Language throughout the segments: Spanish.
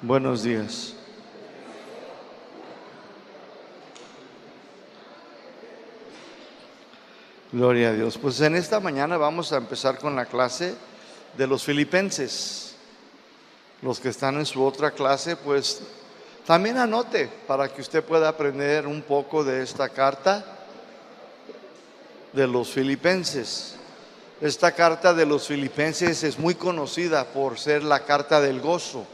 Buenos días. Gloria a Dios. Pues en esta mañana vamos a empezar con la clase de los Filipenses. Los que están en su otra clase, pues también anote para que usted pueda aprender un poco de esta carta de los Filipenses. Esta carta de los Filipenses es muy conocida por ser la carta del gozo.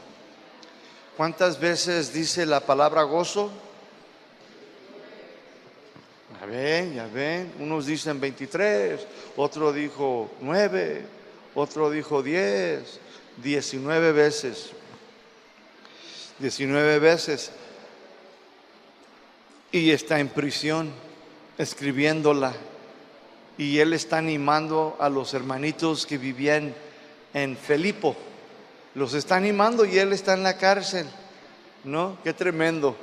¿Cuántas veces dice la palabra gozo? Ya ven, unos dicen 23, otro dijo 9, otro dijo 10, 19 veces. 19 veces. Y está en prisión escribiéndola. Y él está animando a los hermanitos que vivían en Filipo. Los está animando y él está en la cárcel. ¿No? Qué tremendo.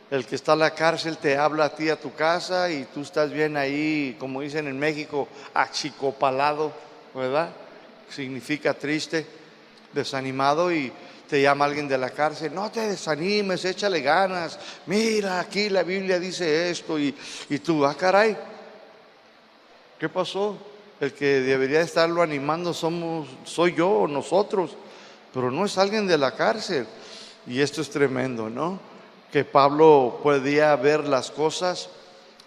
El que está en la cárcel te habla a ti a tu casa y tú estás bien ahí, como dicen en México, achicopalado, ¿verdad? Significa triste, desanimado, y te llama alguien de la cárcel. No te desanimes, échale ganas. Mira, aquí la Biblia dice esto y tú, caray, ¿qué pasó? El que debería estarlo animando soy yo o nosotros, pero no es alguien de la cárcel. Y esto es tremendo, ¿no? Que Pablo podía ver las cosas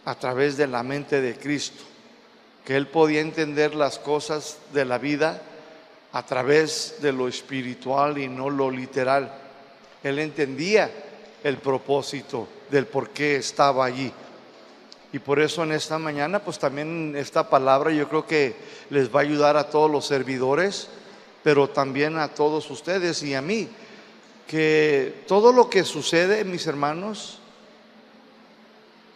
a través de la mente de Cristo, que él podía entender las cosas de la vida a través de lo espiritual y no lo literal. Él entendía el propósito del por qué estaba allí. Y por eso en esta mañana, pues también esta palabra yo creo que les va a ayudar a todos los servidores, pero también a todos ustedes y a mí. Que todo lo que sucede, mis hermanos,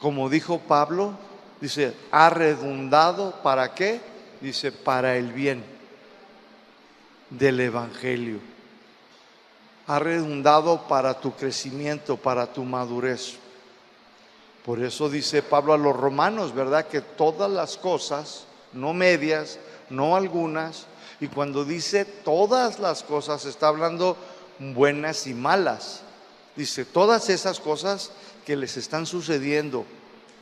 como dijo Pablo, dice, ha redundado, ¿para qué? Dice, para el bien del Evangelio. Ha redundado para tu crecimiento, para tu madurez. Por eso dice Pablo a los romanos, ¿verdad? Que todas las cosas, no medias, no algunas, y cuando dice todas las cosas, está hablando buenas y malas. Dice, todas esas cosas que les están sucediendo,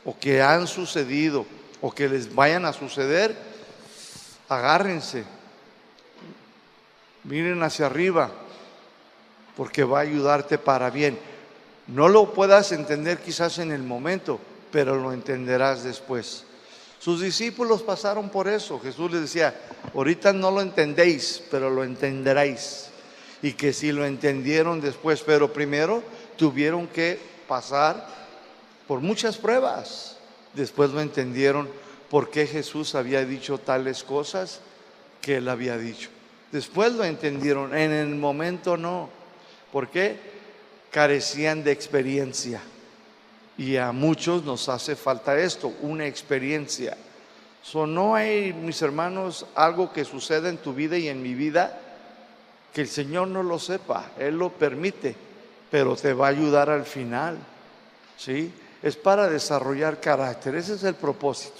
o que han sucedido, o que les vayan a suceder, agárrense, miren hacia arriba, porque va a ayudarte para bien. No lo puedas entender quizás en el momento, pero lo entenderás después. Sus discípulos pasaron por eso. Jesús les decía, ahorita no lo entendéis, pero lo entenderéis. Y que si lo entendieron después, pero primero tuvieron que pasar por muchas pruebas. Después lo entendieron por qué Jesús había dicho tales cosas que él había dicho. Después lo entendieron, en el momento no. ¿Por qué? Carecían de experiencia. Y a muchos nos hace falta esto, una experiencia. No hay, mis hermanos, algo que suceda en tu vida y en mi vida que el Señor no lo sepa. Él lo permite, pero te va a ayudar al final, ¿sí? Es para desarrollar carácter. Ese es el propósito,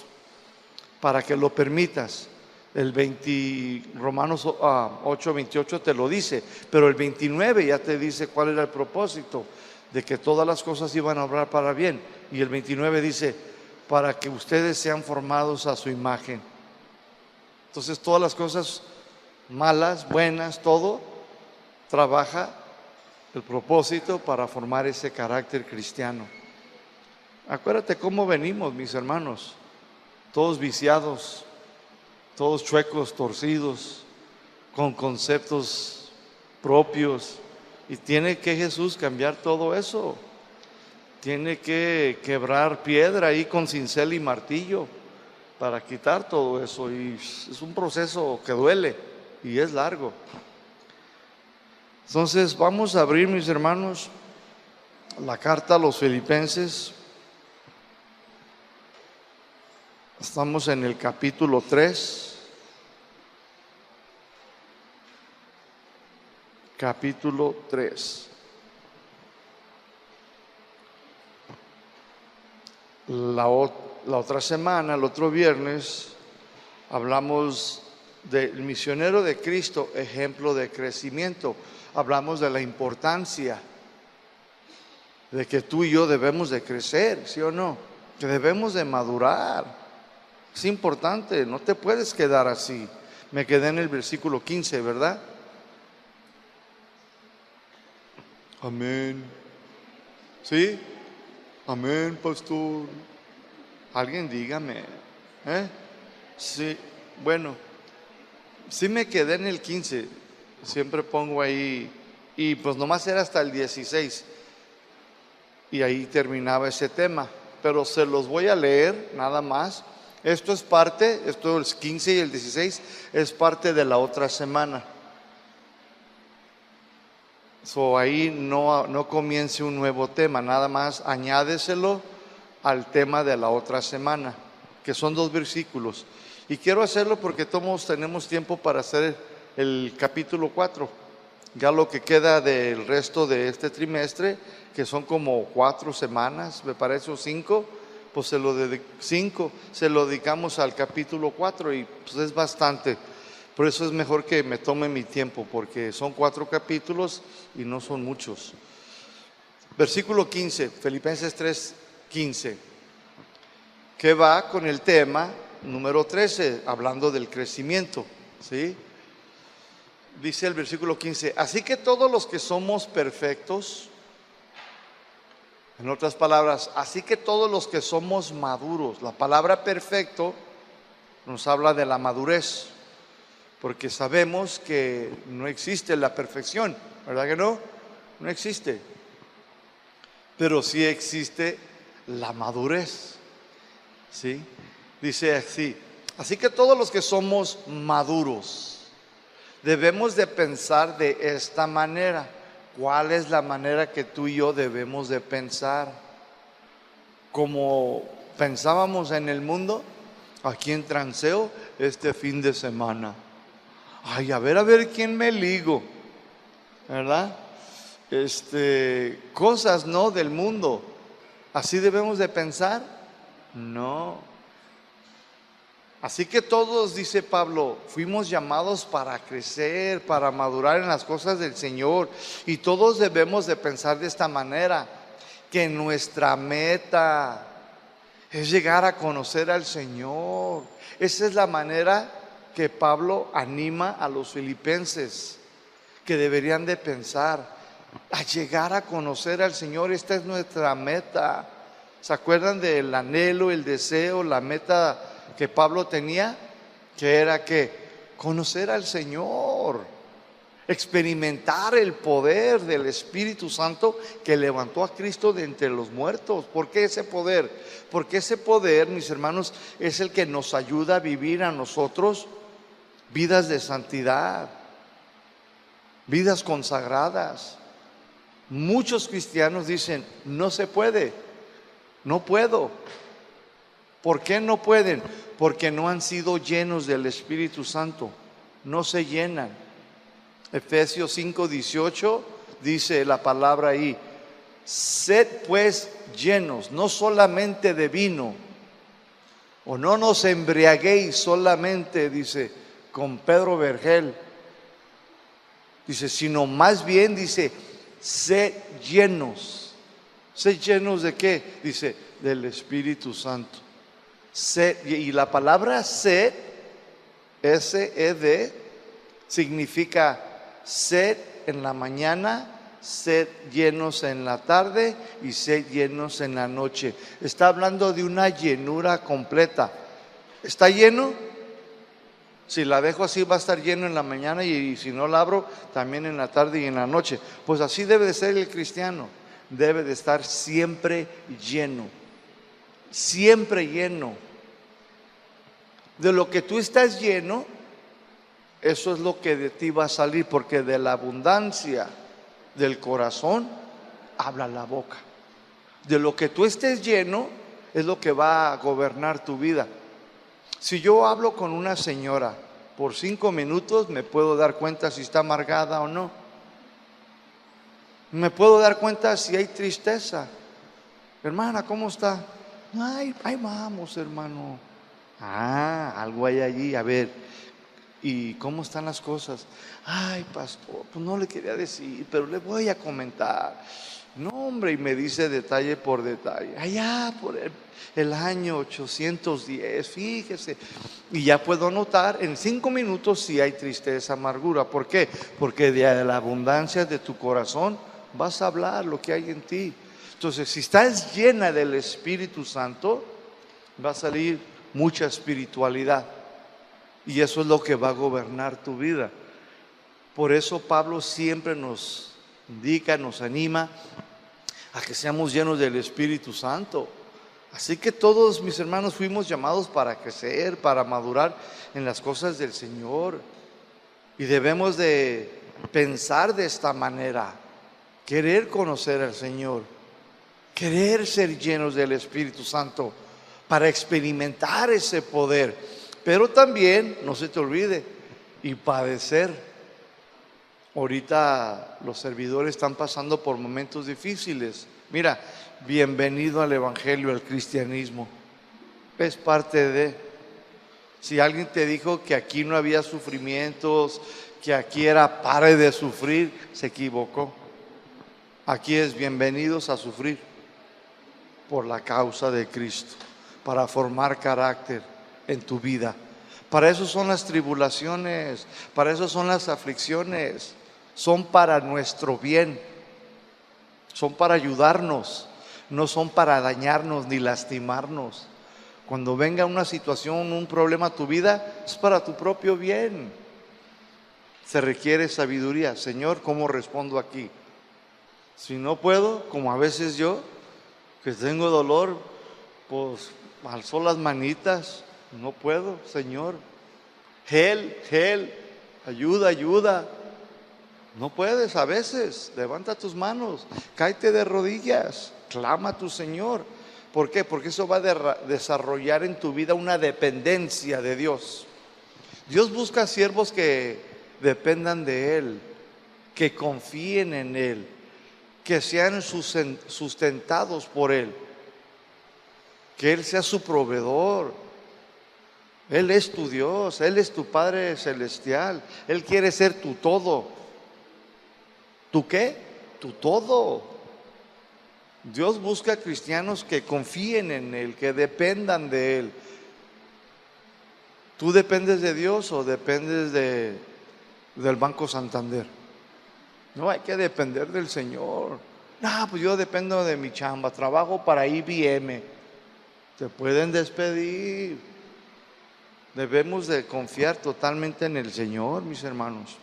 para que lo permitas. Romanos 8:28 te lo dice, pero el 29 ya te dice cuál era el propósito, de que todas las cosas iban a obrar para bien. Y el 29 dice, para que ustedes sean formados a su imagen. Entonces todas las cosas malas, buenas, todo trabaja el propósito para formar ese carácter cristiano. Acuérdate cómo venimos, mis hermanos, todos viciados, todos chuecos, torcidos, con conceptos propios. Y tiene que Jesús cambiar todo eso. Tiene que quebrar piedra ahí con cincel y martillo para quitar todo eso. Y es un proceso que duele y es largo. Entonces vamos a abrir, mis hermanos, la carta a los Filipenses. Estamos en el capítulo 3. Capítulo 3. La otra semana, el otro viernes, hablamos del misionero de Cristo, ejemplo de crecimiento. Hablamos de la importancia de que tú y yo debemos de crecer, ¿sí o no? Que debemos de madurar. Es importante, no te puedes quedar así. Me quedé en el versículo 15, ¿verdad? Amén. ¿Sí? Amén, pastor. Alguien dígame. Sí, bueno, sí me quedé en el 15. Siempre pongo ahí. Y pues nomás era hasta el 16. Y ahí terminaba ese tema. Pero se los voy a leer nada más. Esto es el 15 y el 16 es parte de la otra semana. Ahí no comience un nuevo tema, nada más añádeselo al tema de la otra semana, que son 2 versículos. Y quiero hacerlo porque todos tenemos tiempo para hacer el capítulo 4. Ya lo que queda del resto de este trimestre, que son como 4 semanas, me parece, o 5, pues se lo dedicamos al capítulo 4 y pues es bastante. Por eso es mejor que me tome mi tiempo, porque son 4 capítulos y no son muchos. Versículo 15, Filipenses 3:15, que va con el tema número 13, hablando del crecimiento, ¿sí? Dice el versículo 15, así que todos los que somos perfectos, en otras palabras, así que todos los que somos maduros, la palabra perfecto nos habla de la madurez, porque sabemos que no existe la perfección, ¿verdad que no? No existe, pero sí existe la madurez, ¿sí? Dice así, así que todos los que somos maduros debemos de pensar de esta manera. ¿Cuál es la manera que tú y yo debemos de pensar? Como pensábamos en el mundo, aquí en Transeo, este fin de semana. Ay, a ver quién me ligo, ¿verdad? Cosas, ¿no? Del mundo. ¿Así debemos de pensar? No. Así que todos, dice Pablo, fuimos llamados para crecer, para madurar en las cosas del Señor. Y todos debemos de pensar de esta manera, que nuestra meta es llegar a conocer al Señor. Esa es la manera que Pablo anima a los filipenses, que deberían de pensar, a llegar a conocer al Señor. Esta es nuestra meta. ¿Se acuerdan del anhelo, el deseo, la meta que Pablo tenía? Que era que conocer al Señor, experimentar el poder del Espíritu Santo que levantó a Cristo de entre los muertos. ¿Por qué ese poder? Porque ese poder, mis hermanos, es el que nos ayuda a vivir a nosotros vidas de santidad, vidas consagradas. Muchos cristianos dicen, no se puede, no puedo. ¿Por qué no pueden? Porque no han sido llenos del Espíritu Santo, no se llenan. Efesios 5:18 dice la palabra ahí, sed pues llenos, no solamente de vino, o no nos embriaguéis solamente, dice con Pedro Vergel, dice, sino más bien, dice, sed llenos. ¿Sed llenos de qué? Dice, del Espíritu Santo. Sed, y la palabra sed, S-E-D, significa sed en la mañana, sed llenos en la tarde y sed llenos en la noche. Está hablando de una llenura completa. ¿Está lleno? Si la dejo así va a estar lleno en la mañana y si no la abro también en la tarde y en la noche. Pues así debe de ser el cristiano. Debe de estar siempre lleno. Siempre lleno. De lo que tú estás lleno, eso es lo que de ti va a salir, porque de la abundancia del corazón habla la boca. De lo que tú estés lleno es lo que va a gobernar tu vida. Si yo hablo con una señora por 5 minutos, me puedo dar cuenta si está amargada o no. Me puedo dar cuenta si hay tristeza. Hermana, ¿cómo está? Ay, ahí vamos, hermano. Algo hay allí. A ver, ¿Y cómo están las cosas? Ay, pastor, pues no le quería decir, pero le voy a comentar. No, hombre, y me dice detalle por detalle. Allá por el año 810, fíjese. Y ya puedo notar en 5 minutos si hay tristeza, amargura. ¿Por qué? Porque de la abundancia de tu corazón vas a hablar lo que hay en ti. Entonces, si estás llena del Espíritu Santo, va a salir mucha espiritualidad. Y eso es lo que va a gobernar tu vida. Por eso Pablo siempre nos indica, nos anima a que seamos llenos del Espíritu Santo. Así que todos, mis hermanos, fuimos llamados para crecer, para madurar en las cosas del Señor. Y debemos de pensar de esta manera, querer conocer al Señor, querer ser llenos del Espíritu Santo para experimentar ese poder. Pero también, no se te olvide, y padecer. Ahorita los servidores están pasando por momentos difíciles. Mira, bienvenido al Evangelio, al cristianismo. Es parte de. Si alguien te dijo que aquí no había sufrimientos, que aquí era pare de sufrir, se equivocó. Aquí es bienvenidos a sufrir por la causa de Cristo, para formar carácter en tu vida. Para eso son las tribulaciones, para eso son las aflicciones. Son para nuestro bien, son para ayudarnos, no son para dañarnos ni lastimarnos. Cuando venga una situación, un problema a tu vida, es para tu propio bien. Se requiere sabiduría. Señor, ¿cómo respondo aquí? Si no puedo, como a veces yo, que tengo dolor, pues alzo las manitas. No puedo, Señor. Help, ayuda, ayuda. No puedes a veces, levanta tus manos, cáete de rodillas, clama a tu Señor. ¿Por qué? Porque eso va a desarrollar en tu vida una dependencia de Dios. Dios busca siervos que dependan de Él, que confíen en Él, que sean sustentados por Él, que Él sea su proveedor. Él es tu Dios, Él es tu Padre celestial, Él quiere ser tu todo. ¿Tú qué? Tu todo. Dios busca cristianos que confíen en Él, que dependan de Él. ¿Tú dependes de Dios o dependes del Banco Santander? No, hay que depender del Señor. No, pues yo dependo de mi chamba, trabajo para IBM. Te pueden despedir. Debemos de confiar totalmente en el Señor, mis hermanos,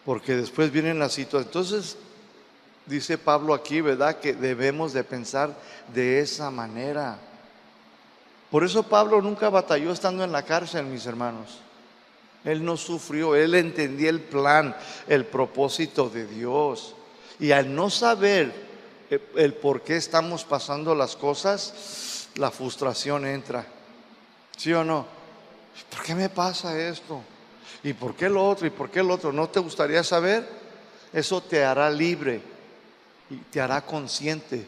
porque después vienen las situaciones. Entonces, dice Pablo aquí, ¿verdad?, que debemos de pensar de esa manera. Por eso Pablo nunca batalló estando en la cárcel, mis hermanos. Él no sufrió, él entendía el plan, el propósito de Dios. Y al no saber el por qué estamos pasando las cosas, la frustración entra. ¿Sí o no? ¿Por qué me pasa esto? ¿Y por qué lo otro? ¿Y por qué lo otro? ¿No te gustaría saber? Eso te hará libre y te hará consciente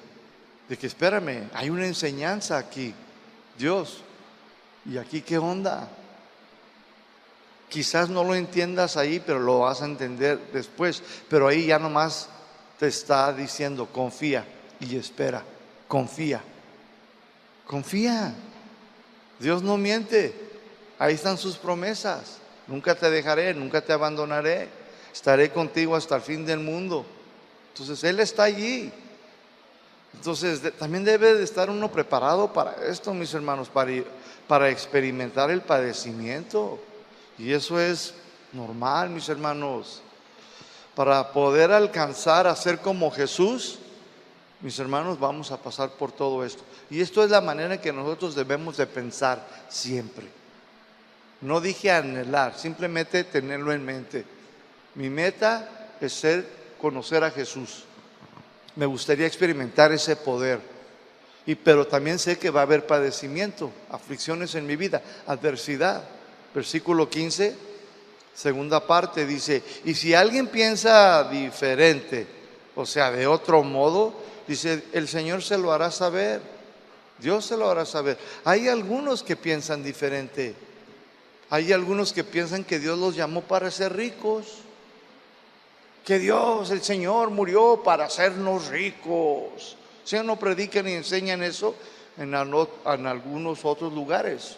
de que, espérame, hay una enseñanza aquí, Dios. ¿Y aquí qué onda? Quizás no lo entiendas ahí, pero lo vas a entender después. Pero ahí ya nomás te está diciendo, confía y espera. Confía. Confía. Dios no miente. Ahí están sus promesas. Nunca te dejaré, nunca te abandonaré. Estaré contigo hasta el fin del mundo. Entonces Él está allí. Entonces también debe de estar uno preparado para esto, mis hermanos, para experimentar el padecimiento. Y eso es normal, mis hermanos. Para poder alcanzar a ser como Jesús, mis hermanos, vamos a pasar por todo esto. Y esto es la manera en que nosotros debemos de pensar siempre. No dije anhelar, simplemente tenerlo en mente. Mi meta es conocer a Jesús. Me gustaría experimentar ese poder. Pero también sé que va a haber padecimiento, aflicciones en mi vida, adversidad. Versículo 15, segunda parte, dice: y si alguien piensa diferente, o sea, de otro modo, dice, el Señor se lo hará saber. Dios se lo hará saber. Hay algunos que piensan diferente. Hay algunos que piensan que Dios los llamó para ser ricos, que Dios, el Señor, murió para hacernos ricos. Si no predican y enseñan eso en algunos otros lugares.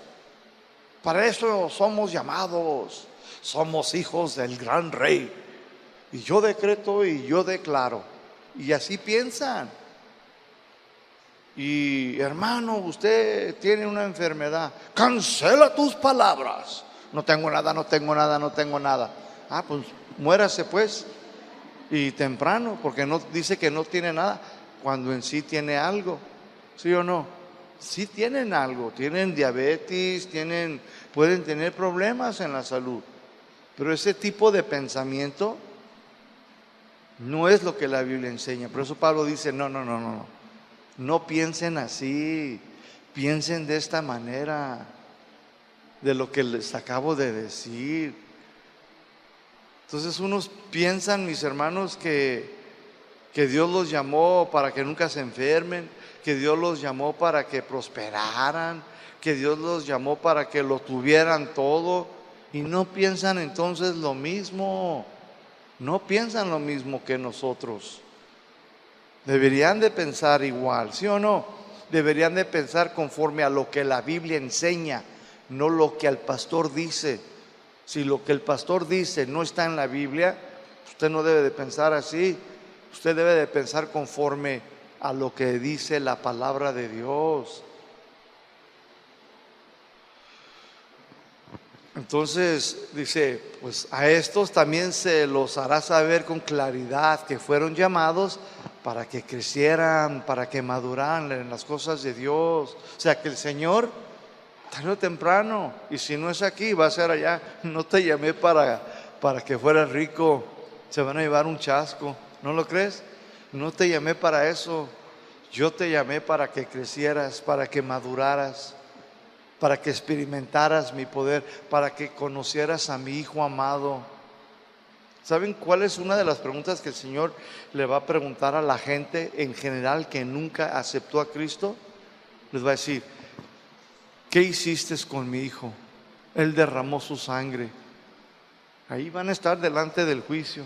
Para eso somos llamados, somos hijos del gran rey. Y yo decreto y yo declaro. Y así piensan. Y hermano, usted tiene una enfermedad, cancela tus palabras. No tengo nada, no tengo nada, no tengo nada. Ah, pues muérase pues. Y temprano, porque no dice que no tiene nada, cuando en sí tiene algo. ¿Sí o no? Sí tienen algo, tienen diabetes, pueden tener problemas en la salud. Pero ese tipo de pensamiento no es lo que la Biblia enseña. Por eso Pablo dice, no piensen así, piensen de esta manera, de lo que les acabo de decir. Entonces unos piensan, mis hermanos, que Dios los llamó para que nunca se enfermen, que Dios los llamó para que prosperaran, que Dios los llamó para que lo tuvieran todo, y no piensan entonces lo mismo, no piensan lo mismo que nosotros. Deberían de pensar igual, ¿sí o no? Deberían de pensar conforme a lo que la Biblia enseña, no lo que el pastor dice. Si lo que el pastor dice no está en la Biblia, usted no debe de pensar así. Usted debe de pensar conforme a lo que dice la palabra de Dios. Entonces dice, pues a estos también se los hará saber con claridad que fueron llamados para que crecieran, para que maduraran en las cosas de Dios. O sea que el Señor, tarde o temprano, y si no es aquí, va a ser allá. No te llamé para que fueras rico, se van a llevar un chasco, ¿no lo crees? No te llamé para eso, yo te llamé para que crecieras, para que maduraras, para que experimentaras mi poder, para que conocieras a mi Hijo amado. ¿Saben cuál es una de las preguntas que el Señor le va a preguntar a la gente en general que nunca aceptó a Cristo? Les va a decir, ¿qué hiciste con mi hijo? Él derramó su sangre. Ahí van a estar delante del juicio.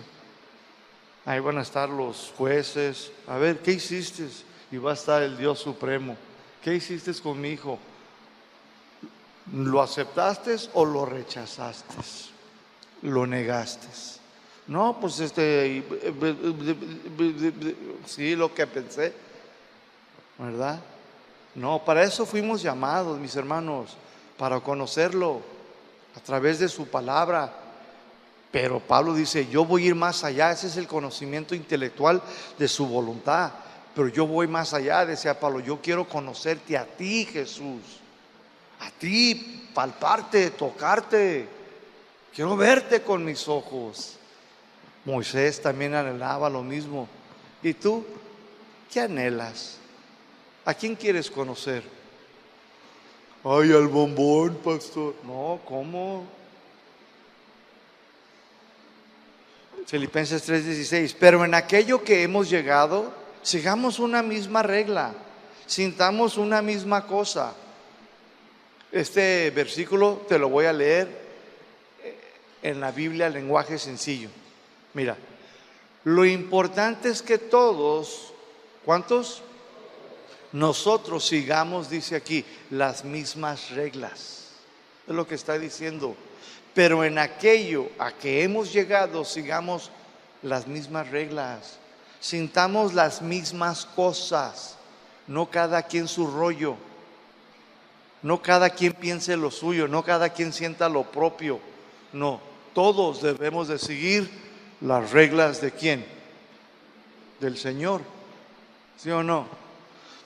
Ahí van a estar los jueces. A ver, ¿qué hiciste? Y va a estar el Dios Supremo. ¿Qué hiciste con mi hijo? ¿Lo aceptaste o lo rechazaste? ¿Lo negaste? No, pues sí, lo que pensé, ¿verdad? No, para eso fuimos llamados, mis hermanos, para conocerlo a través de su palabra. Pero Pablo dice, yo voy a ir más allá. Ese es el conocimiento intelectual de su voluntad. Pero yo voy más allá, decía Pablo, yo quiero conocerte a ti, Jesús. A ti, palparte, tocarte. Quiero verte con mis ojos. Moisés también anhelaba lo mismo. ¿Y tú qué anhelas? ¿A quién quieres conocer? Ay, al bombón, pastor. No, ¿cómo? Filipenses 3:16. Pero en aquello que hemos llegado, sigamos una misma regla, sintamos una misma cosa. Este versículo te lo voy a leer en la Biblia, lenguaje sencillo. Mira, lo importante es que todos, ¿cuántos? Nosotros sigamos, dice aquí, las mismas reglas. Es lo que está diciendo. Pero en aquello a que hemos llegado, sigamos las mismas reglas. Sintamos las mismas cosas. No cada quien su rollo. No cada quien piense lo suyo. No cada quien sienta lo propio. No, todos debemos de seguir las reglas de ¿quién? Del Señor. ¿Sí o no?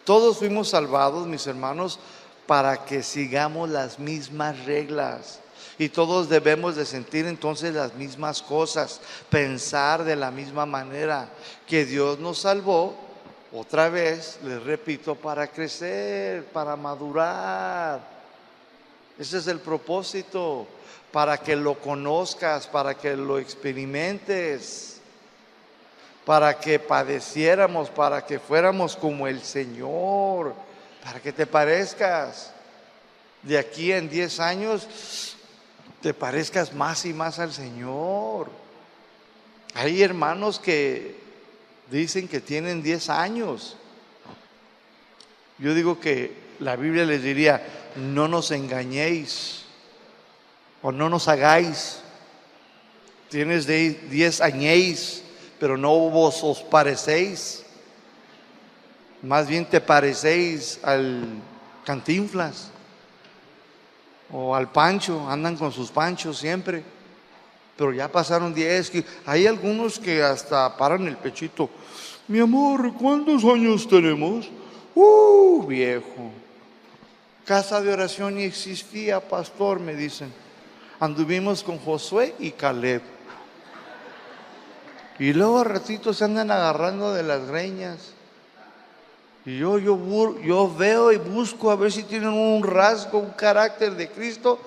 Todos fuimos salvados, mis hermanos, para que sigamos las mismas reglas. Y todos debemos de sentir entonces las mismas cosas, pensar de la misma manera. Que Dios nos salvó, otra vez, les repito, para crecer, para madurar. Ese es el propósito, para que lo conozcas, para que lo experimentes, para que padeciéramos, para que fuéramos como el Señor, para que te parezcas. De aquí en 10 años, te parezcas más y más al Señor. Hay hermanos que dicen que tienen 10 años. Yo digo que la Biblia les diría: no nos engañéis o no nos hagáis. Tienes de 10 añéis, pero no vos os parecéis. Más bien te parecéis al Cantinflas o al Pancho. Andan con sus panchos siempre. Pero ya pasaron 10. Hay algunos que hasta paran el pechito. Mi amor, ¿cuántos años tenemos? Viejo. Casa de oración ni existía, pastor, me dicen. Anduvimos con Josué y Caleb. Y luego a ratito se andan agarrando de las greñas. Y yo veo y busco a ver si tienen un rasgo, un carácter de Cristo.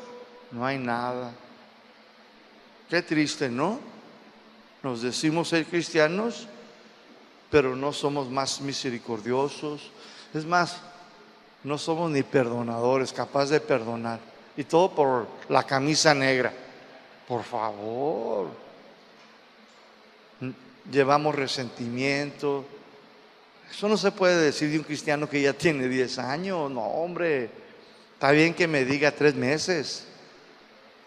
No hay nada. Qué triste, ¿no? Nos decimos ser cristianos, pero no somos más misericordiosos. Es más, no somos ni perdonadores, capaz de perdonar. Y todo por la camisa negra. Por favor. Llevamos resentimiento. Eso no se puede decir de un cristiano que ya tiene 10 años. No, hombre. Está bien que me diga 3 meses.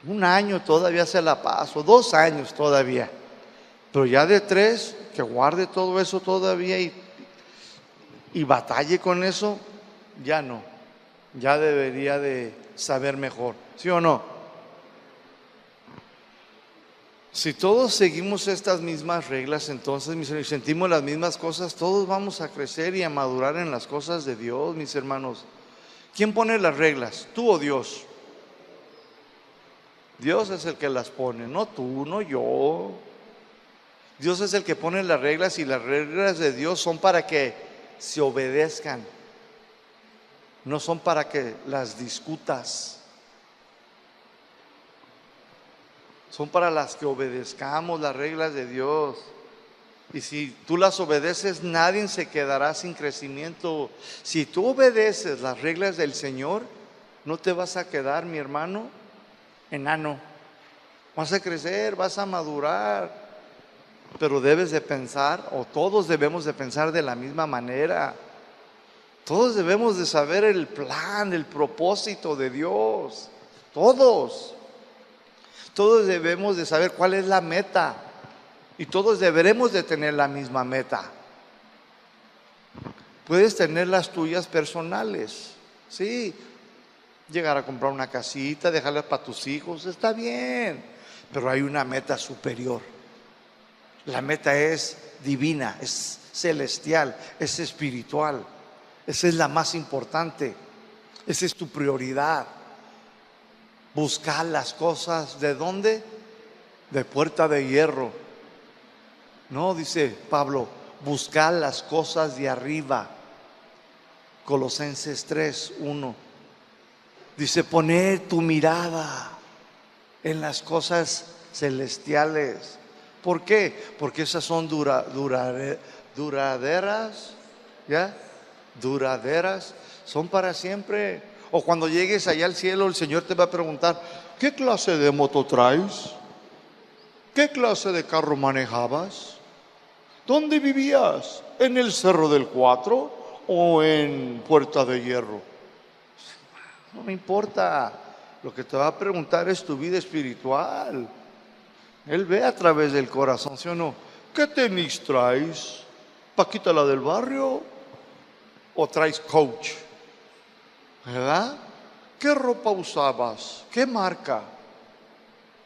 1 año todavía se la paso. 2 años todavía. Pero ya de 3, que guarde todo eso todavía y batalle con eso, ya no. Ya debería de saber mejor. ¿Sí o no? Si todos seguimos estas mismas reglas, entonces, mis hermanos, sentimos las mismas cosas, todos vamos a crecer y a madurar en las cosas de Dios, mis hermanos. ¿Quién pone las reglas? ¿Tú o Dios? Dios es el que las pone, no tú, no yo. Dios es el que pone las reglas, y las reglas de Dios son para que se obedezcan. No son para que las discutas. Son para las que obedezcamos las reglas de Dios. Y si tú las obedeces, nadie se quedará sin crecimiento. Si tú obedeces las reglas del Señor, no te vas a quedar, mi hermano, enano. Vas a crecer, vas a madurar. Pero debes de pensar, o todos debemos de pensar de la misma manera. Todos debemos de saber el plan, el propósito de Dios. Todos debemos de saber cuál es la meta. Y todos deberemos de tener la misma meta. Puedes tener las tuyas personales, sí. Llegar a comprar una casita, dejarla para tus hijos, está bien. Pero hay una meta superior. La meta es divina, es celestial, es espiritual. Esa es la más importante. Esa es tu prioridad. Buscar las cosas, ¿de dónde? De puerta de hierro. No, dice Pablo, buscar las cosas de arriba. Colosenses 3:1. Dice, poner tu mirada en las cosas celestiales. ¿Por qué? Porque esas son duraderas, ¿ya? Duraderas, son para siempre. O cuando llegues allá al cielo, el Señor te va a preguntar, ¿qué clase de moto traes? ¿Qué clase de carro manejabas? ¿Dónde vivías? ¿En el Cerro del 4 o en Puerta de Hierro? No me importa. Lo que te va a preguntar es tu vida espiritual. Él ve a través del corazón, ¿sí o no? ¿Qué tenis traes? ¿Paquita la del barrio? ¿O traes Coach? ¿Verdad? ¿Qué ropa usabas? ¿Qué marca?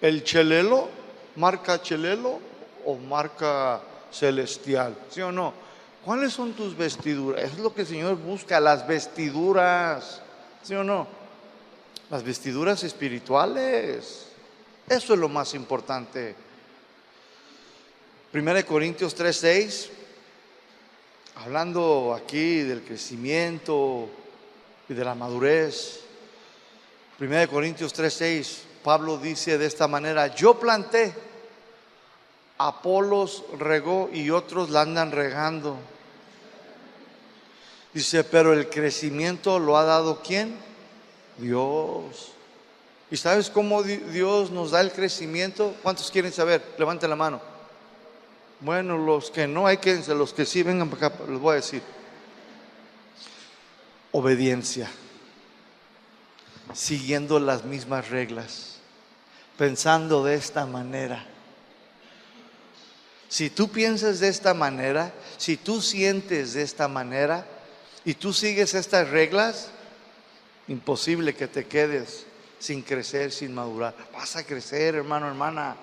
¿El Chelelo? ¿Marca Chelelo o marca Celestial? ¿Sí o no? ¿Cuáles son tus vestiduras? Es lo que el Señor busca, las vestiduras. ¿Sí o no? Las vestiduras espirituales. Eso es lo más importante. 1 Corintios 3:6, hablando aquí del crecimiento y de la madurez. 1 Corintios 3:6, Pablo dice de esta manera: yo planté, Apolos regó y otros la andan regando. Dice, pero el crecimiento lo ha dado ¿quién? Dios. ¿Y sabes cómo Dios nos da el crecimiento? ¿Cuántos quieren saber? Levanten la mano. Bueno, los que no, hay que, los que sí vengan para acá, les voy a decir. Obediencia, siguiendo las mismas reglas, pensando de esta manera. Si tú piensas de esta manera, si tú sientes de esta manera y tú sigues estas reglas, imposible que te quedes sin crecer, sin madurar. Vas a crecer, hermano, hermana.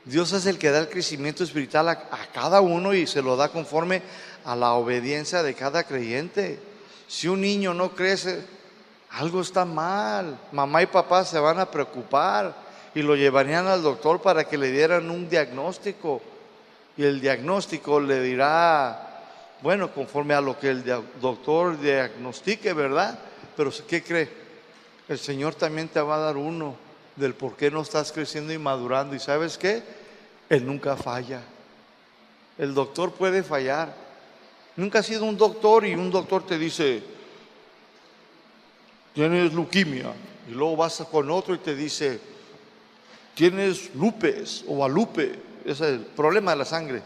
Dios es el que da el crecimiento espiritual a cada uno y se lo da conforme a la obediencia de cada creyente. Si un niño no crece, algo está mal. Mamá y papá se van a preocupar y lo llevarían al doctor para que le dieran un diagnóstico. Y el diagnóstico le dirá, bueno, conforme a lo que el doctor diagnostique, ¿verdad? Pero ¿qué cree? El Señor también te va a dar uno del por qué no estás creciendo y madurando. ¿Y sabes qué? Él nunca falla. El doctor puede fallar. Nunca has sido un doctor y un doctor te dice, tienes leucemia. Y luego vas con otro y te dice, tienes lupus o Guadalupe. Ese es el problema de la sangre.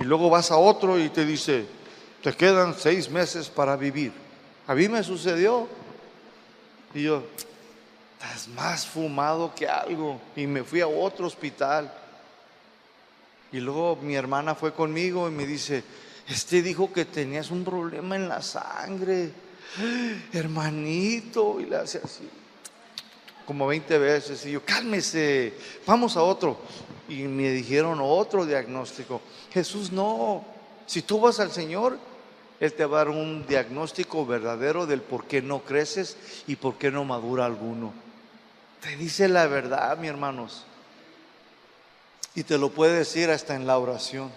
Y luego vas a otro y te dice, te quedan 6 meses para vivir. A mí me sucedió. Y yo, estás más fumado que algo. Y me fui a otro hospital. Y luego mi hermana fue conmigo y me dice, dijo que tenías un problema en la sangre, hermanito. Y le hace así, como 20 veces. Y yo, cálmese, vamos a otro. Y me dijeron otro diagnóstico. Jesús no. Si tú vas al Señor, Él te va a dar un diagnóstico verdadero del por qué no creces y por qué no madura alguno. Te dice la verdad, mis hermanos. Y te lo puede decir hasta en la oración.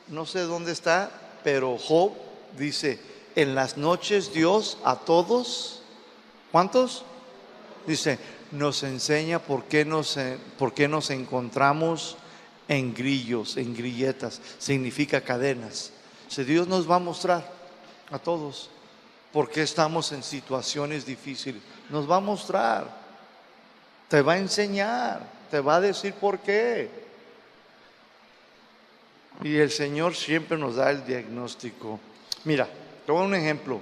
No sé dónde está, pero Job dice, en las noches Dios a todos, ¿cuántos? Dice, nos enseña por qué nos encontramos en grillos, en grilletas. Significa cadenas. Si Dios nos va a mostrar a todos por qué estamos en situaciones difíciles, nos va a mostrar, te va a enseñar, te va a decir por qué. Y el Señor siempre nos da el diagnóstico. Mira, te voy a dar un ejemplo.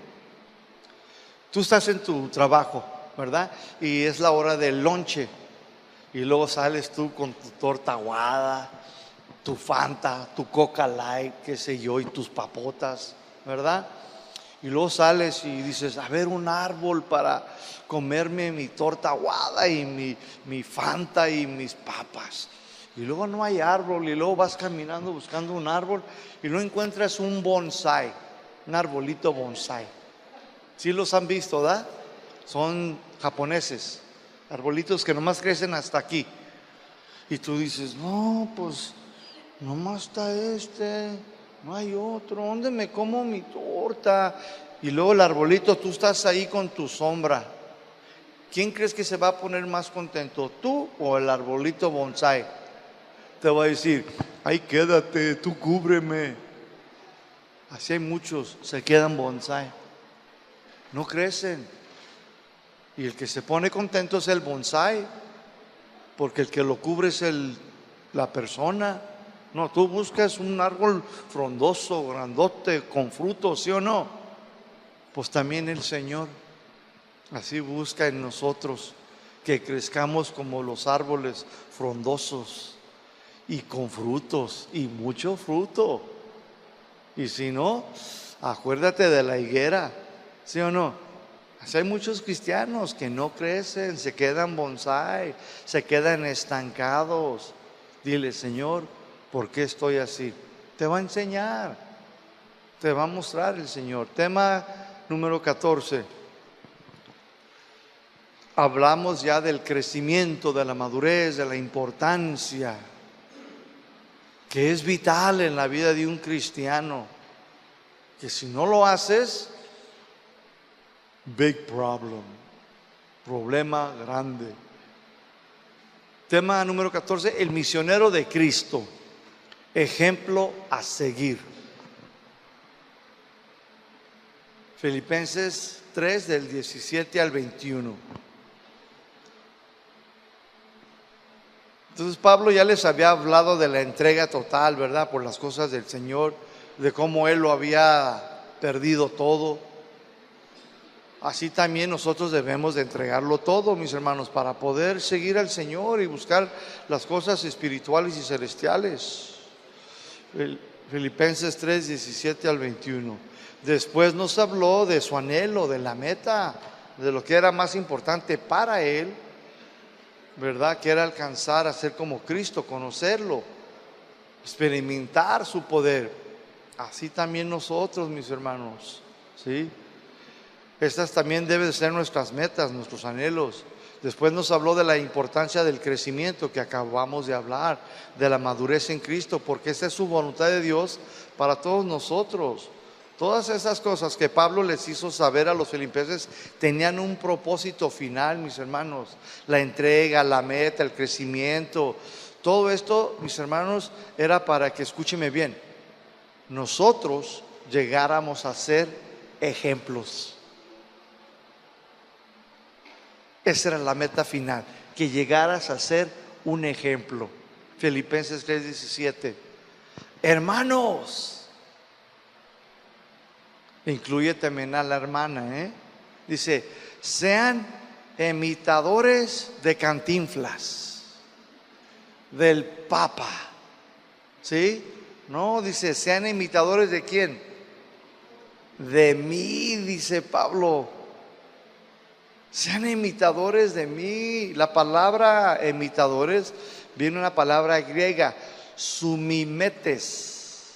Tú estás en tu trabajo, ¿verdad? Y es la hora del lonche. Y luego sales tú con tu torta aguada, tu Fanta, tu Coca Light, qué sé yo, y tus papotas, ¿verdad? Y luego sales y dices, a ver, un árbol para comerme mi torta aguada y mi Fanta y mis papas. Y luego no hay árbol y luego vas caminando buscando un árbol y luego encuentras un bonsai, un arbolito bonsai. ¿Sí los han visto, verdad? Son japoneses, arbolitos que nomás crecen hasta aquí. Y tú dices, no, pues nomás está no hay otro. ¿Dónde me como mi torta? Y luego el arbolito, tú estás ahí con tu sombra. ¿Quién crees que se va a poner más contento, tú o el arbolito bonsai? Te va a decir, ay, quédate, tú cúbreme. Así hay muchos, se quedan bonsai, no crecen. Y el que se pone contento es el bonsai, porque el que lo cubre es la persona. No, tú buscas un árbol frondoso, grandote, con frutos, ¿sí o no? Pues también el Señor así busca en nosotros que crezcamos como los árboles frondosos y con frutos, y mucho fruto. Y si no, acuérdate de la higuera, ¿sí o no? Así hay muchos cristianos que no crecen, se quedan bonsai, se quedan estancados. Dile, Señor, ¿por qué estoy así? Te va a enseñar, te va a mostrar el Señor. Tema número 14. Hablamos ya del crecimiento, de la madurez, de la importancia que es vital en la vida de un cristiano, que si no lo haces, big problem, problema grande. Tema número 14, el misionero de Cristo, ejemplo a seguir. Filipenses 3 del 17 al 21. Entonces Pablo ya les había hablado de la entrega total, ¿verdad? Por las cosas del Señor, de cómo Él lo había perdido todo. Así también nosotros debemos de entregarlo todo, mis hermanos, para poder seguir al Señor y buscar las cosas espirituales y celestiales. Filipenses 3, 17 al 21. Después nos habló de su anhelo, de la meta, de lo que era más importante para Él, ¿verdad? Que era alcanzar a ser como Cristo, conocerlo, experimentar su poder. Así también nosotros, mis hermanos, ¿sí? Estas también deben ser nuestras metas, nuestros anhelos. Después nos habló de la importancia del crecimiento que acabamos de hablar, de la madurez en Cristo, porque esa es su voluntad de Dios para todos nosotros. Todas esas cosas que Pablo les hizo saber a los filipenses tenían un propósito final, mis hermanos. La entrega, la meta, el crecimiento. Todo esto, mis hermanos, era para que, escúcheme bien, nosotros llegáramos a ser ejemplos. Esa era la meta final, que llegaras a ser un ejemplo. Filipenses 3:17. Hermanos, incluye también a la hermana, dice, sean imitadores de Cantinflas, del Papa. ¿Sí? No, dice, sean imitadores de quién? De mí, dice Pablo. Sean imitadores de mí. La palabra imitadores viene una palabra griega, sumimetes.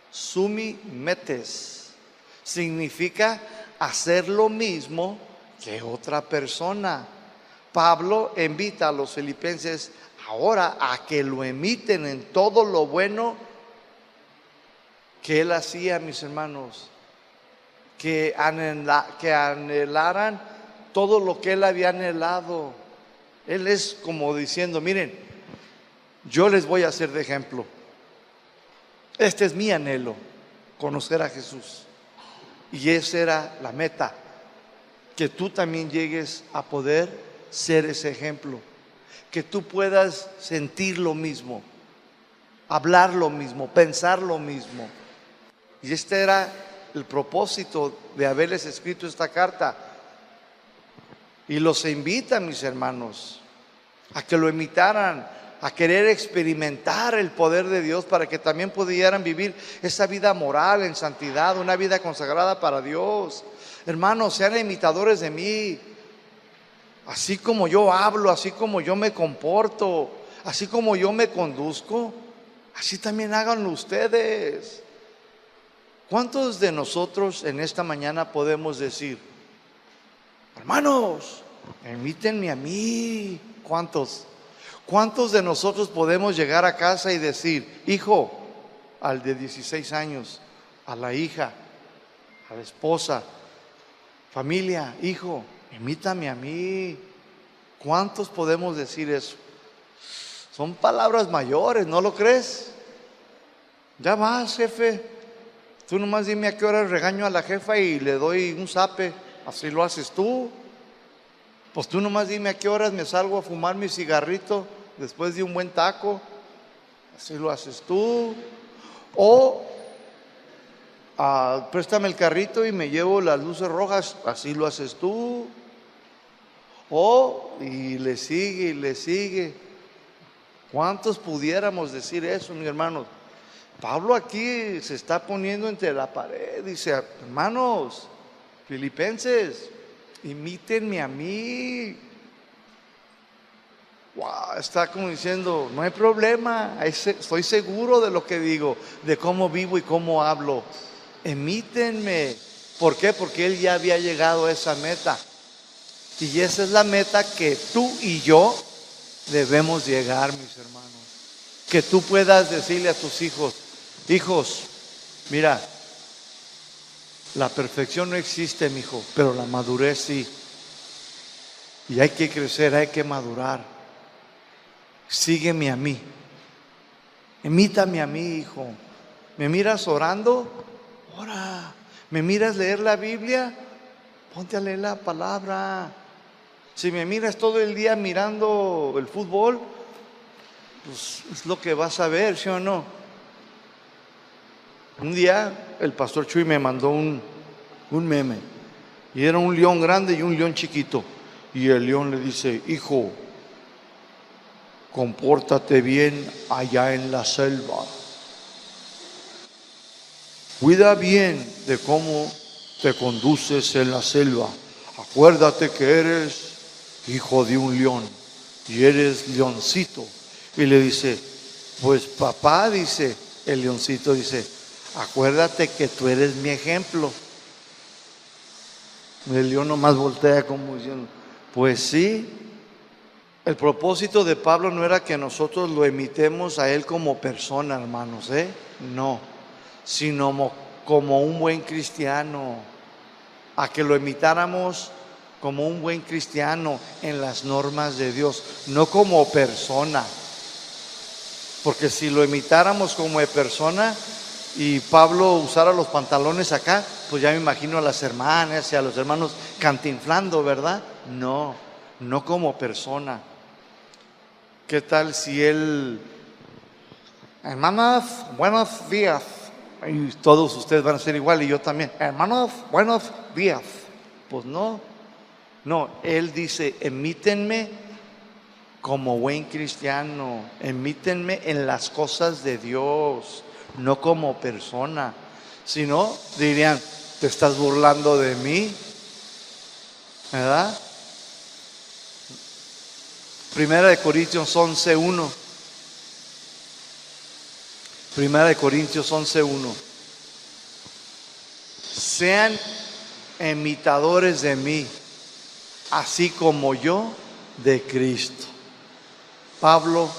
Sumimetes significa hacer lo mismo que otra persona. Pablo invita a los filipenses ahora a que lo imiten en todo lo bueno que él hacía, mis hermanos, que anhelaran todo lo que él había anhelado. Él es como diciendo, miren, yo les voy a hacer de ejemplo. Este es mi anhelo, conocer a Jesús. Y esa era la meta, que tú también llegues a poder ser ese ejemplo, que tú puedas sentir lo mismo, hablar lo mismo, pensar lo mismo. Y este era el propósito de haberles escrito esta carta. Y los invita, mis hermanos, a que lo imitaran, a querer experimentar el poder de Dios para que también pudieran vivir esa vida moral en santidad, una vida consagrada para Dios. Hermanos, sean imitadores de mí. Así como yo hablo, así como yo me comporto, así como yo me conduzco, así también háganlo ustedes. ¿Cuántos de nosotros en esta mañana podemos decir, hermanos, imítenme a mí? ¿Cuántos? ¿Cuántos de nosotros podemos llegar a casa y decir, hijo, al de 16 años, a la hija, a la esposa, familia, hijo, imítame a mí? ¿Cuántos podemos decir eso? Son palabras mayores, ¿no lo crees? Ya vas, jefe. Tú nomás dime a qué hora regaño a la jefa y le doy un zape. Así lo haces tú. Pues tú nomás dime a qué horas me salgo a fumar mi cigarrito después de un buen taco. Así lo haces tú. O préstame el carrito y me llevo las luces rojas. Así lo haces tú. O y le sigue y le sigue. ¿Cuántos pudiéramos decir eso, mis hermanos? Pablo aquí se está poniendo entre la pared. Dice, hermanos filipenses, imítenme a mí. Wow, está como diciendo, no hay problema, estoy seguro de lo que digo, de cómo vivo y cómo hablo. Imítenme. ¿Por qué? Porque él ya había llegado a esa meta. Y esa es la meta que tú y yo debemos llegar, mis hermanos. Que tú puedas decirle a tus hijos, hijos, mira, la perfección no existe, mijo, pero la madurez sí. Y hay que crecer, hay que madurar. Sígueme a mí. Imítame a mí, hijo. ¿Me miras orando? Ora. ¿Me miras leer la Biblia? Ponte a leer la palabra. Si me miras todo el día mirando el fútbol, pues es lo que vas a ver, ¿sí o no? Un día el pastor Chuy me mandó un meme, y era un león grande y un león chiquito, y el león le dice: hijo, compórtate bien allá en la selva, cuida bien de cómo te conduces en la selva, acuérdate que eres hijo de un león y eres leoncito. Y le dice: pues papá, dice el leoncito, dice: acuérdate que tú eres mi ejemplo. El león nomás voltea como diciendo: pues sí. El propósito de Pablo no era que nosotros lo imitemos a él como persona, hermanos, no, sino como un buen cristiano, a que lo imitáramos como un buen cristiano en las normas de Dios, no como persona. Porque si lo imitáramos como de persona y Pablo usara los pantalones acá, pues ya me imagino a las hermanas y a los hermanos cantinflando, ¿verdad? No, no como persona. ¿Qué tal si él: hermanos, buenos días? Y todos ustedes van a ser igual, y yo también: hermanos, buenos días. Pues no, él dice: emítenme como buen cristiano, emítenme en las cosas de Dios, no como persona. Si no, dirían: te estás burlando de mí, ¿verdad? Primera de Corintios 11:1. Primera de Corintios 11:1. Sean imitadores de mí, así como yo de Cristo. Pablo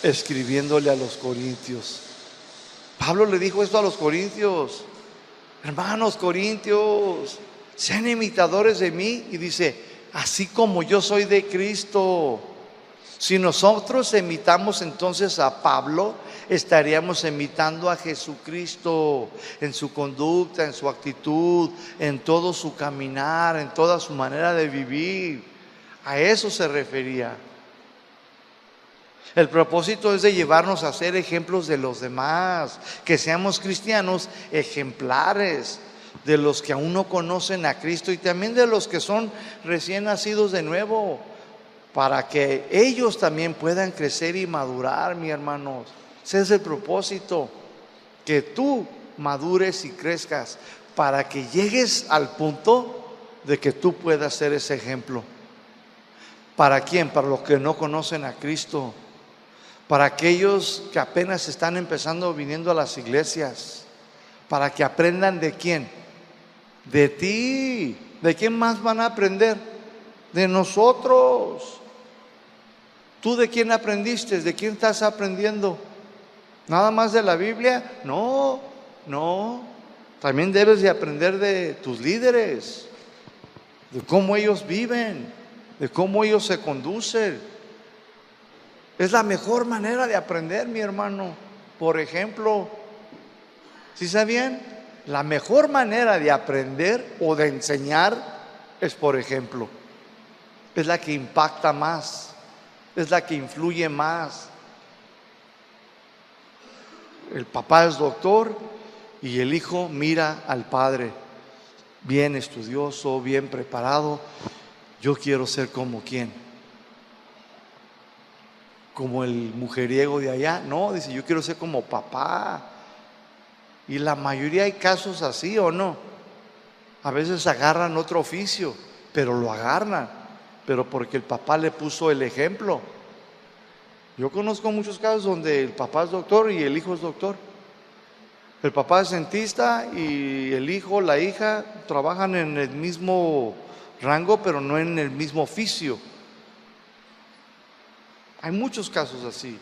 escribiéndole a los corintios. Pablo le dijo esto a los corintios: hermanos corintios, sean imitadores de mí. Y dice: así como yo soy de Cristo. Si nosotros imitamos entonces a Pablo, estaríamos imitando a Jesucristo en su conducta, en su actitud, en todo su caminar, en toda su manera de vivir. A eso se refería. El propósito es de llevarnos a ser ejemplos de los demás, que seamos cristianos ejemplares, de los que aún no conocen a Cristo y también de los que son recién nacidos de nuevo, para que ellos también puedan crecer y madurar, mis hermanos. Ese es el propósito, que tú madures y crezcas para que llegues al punto de que tú puedas ser ese ejemplo. ¿Para quién? Para los que no conocen a Cristo, para aquellos que apenas están empezando viniendo a las iglesias, para que aprendan ¿de quién? De ti. ¿De quién más van a aprender? De nosotros. ¿Tú de quién aprendiste? ¿De quién estás aprendiendo? ¿Nada más de la Biblia? No. También debes de aprender de tus líderes, de cómo ellos viven, de cómo ellos se conducen. Es la mejor manera de aprender, mi hermano. Por ejemplo, ¿sí sabían? La mejor manera de aprender o de enseñar es por ejemplo. Es la que impacta más, es la que influye más. El papá es doctor y el hijo mira al padre, bien estudioso, bien preparado. Yo quiero ser como quién, como el mujeriego de allá. No, dice: yo quiero ser como papá. Y la mayoría hay casos así, ¿o no? A veces agarran otro oficio, pero lo agarran, pero porque el papá le puso el ejemplo. Yo conozco muchos casos donde el papá es doctor y el hijo es doctor. El papá es dentista y el hijo, la hija trabajan en el mismo rango, pero no en el mismo oficio. Hay muchos casos así.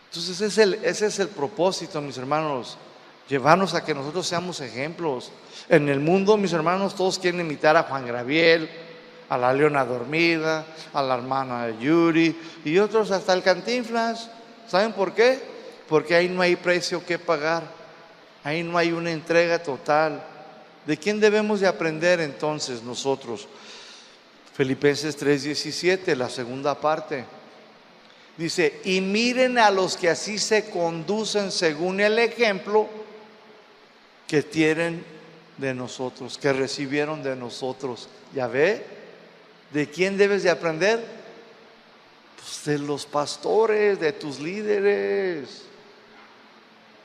Entonces ese es el propósito, mis hermanos, llevarnos a que nosotros seamos ejemplos. En el mundo, mis hermanos, todos quieren imitar a Juan Gabriel, a la Leona Dormida, a la hermana Yuri y otros, hasta el Cantinflas. ¿Saben por qué? Porque ahí no hay precio que pagar. Ahí no hay una entrega total. ¿De quién debemos de aprender entonces nosotros? Filipenses 3:17, la segunda parte. Dice, y miren a los que así se conducen según el ejemplo que tienen de nosotros, que recibieron de nosotros. ¿Ya ve? ¿De quién debes de aprender? Pues de los pastores, de tus líderes.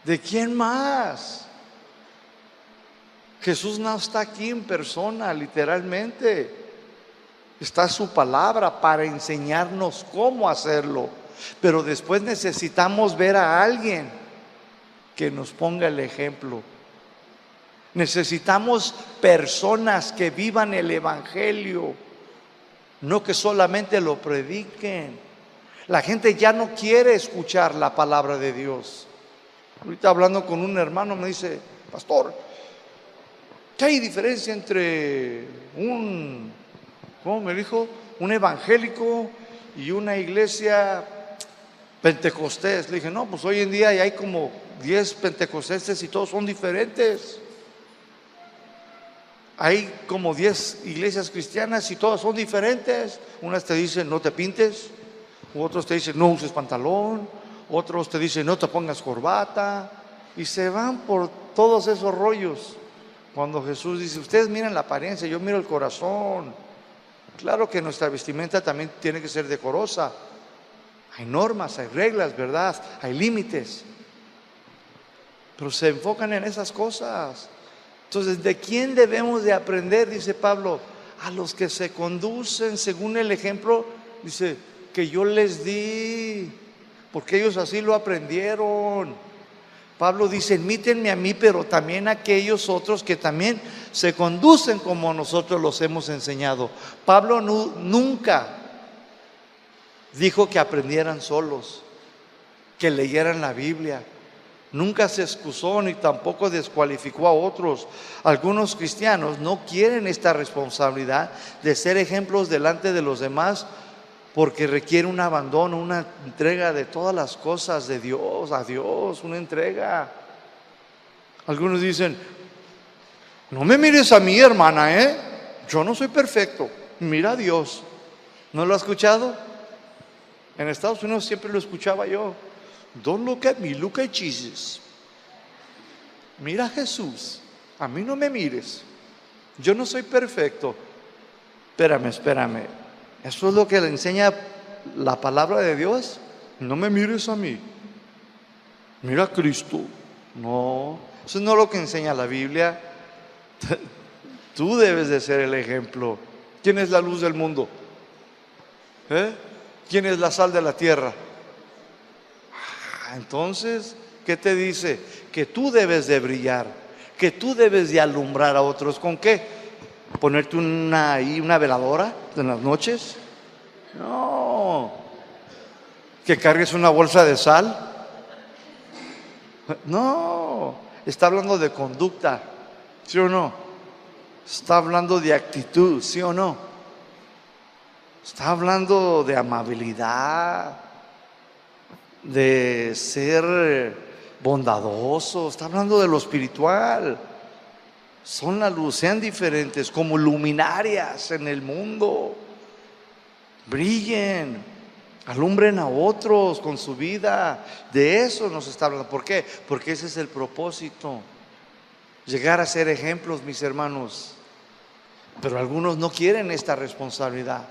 ¿De quién más? Jesús no está aquí en persona, literalmente. Está su palabra para enseñarnos cómo hacerlo. Pero después necesitamos ver a alguien que nos ponga el ejemplo. Necesitamos personas que vivan el evangelio, no que solamente lo prediquen. La gente ya no quiere escuchar la palabra de Dios. Ahorita hablando con un hermano me dice, pastor, ¿qué hay diferencia entre ¿cómo me dijo? Un evangélico y una iglesia pentecostés? Le dije, no, pues hoy en día ya hay como 10 pentecostés y todos son diferentes. Hay como 10 iglesias cristianas y todas son diferentes. Unas te dicen no te pintes, otros te dicen no uses pantalón, otros te dicen no te pongas corbata, y se van por todos esos rollos. Cuando Jesús dice, ustedes miran la apariencia, yo miro el corazón. Claro que nuestra vestimenta también tiene que ser decorosa. Hay normas, hay reglas, ¿verdad? Hay límites. Pero se enfocan en esas cosas. Entonces, ¿de quién debemos de aprender? Dice Pablo, a los que se conducen según el ejemplo, dice, que yo les di, porque ellos así lo aprendieron. Pablo dice, imítenme a mí, pero también a aquellos otros que también se conducen como nosotros los hemos enseñado. Pablo nunca dijo que aprendieran solos, que leyeran la Biblia. Nunca se excusó ni tampoco descualificó a otros. Algunos cristianos no quieren esta responsabilidad de ser ejemplos delante de los demás, porque requiere un abandono, una entrega de todas las cosas de Dios, a Dios, una entrega. Algunos dicen, no me mires a mí, hermana, yo no soy perfecto, mira a Dios. ¿No lo has escuchado? En Estados Unidos siempre lo escuchaba yo. Don't look at me, look at Jesus. Mira a Jesús, a mí no me mires, yo no soy perfecto. Espérame. ¿Eso es lo que le enseña la palabra de Dios? No me mires a mí, mira a Cristo. No, eso no es lo que enseña la Biblia. Tú debes de ser el ejemplo. ¿Quién es la luz del mundo? ¿Quién es la sal de la tierra? Entonces, ¿qué te dice? Que tú debes de brillar, que tú debes de alumbrar a otros. ¿Con qué? ¿Ponerte una veladora en las noches? No. ¿Que cargues una bolsa de sal? No. Está hablando de conducta, ¿sí o no? Está hablando de actitud, ¿sí o no? Está hablando de amabilidad, de ser bondadoso. Está hablando de lo espiritual. Son la luz, sean diferentes, como luminarias en el mundo. Brillen, alumbren a otros con su vida. De eso nos está hablando. ¿Por qué? Porque ese es el propósito, llegar a ser ejemplos, mis hermanos. Pero algunos no quieren esta responsabilidad.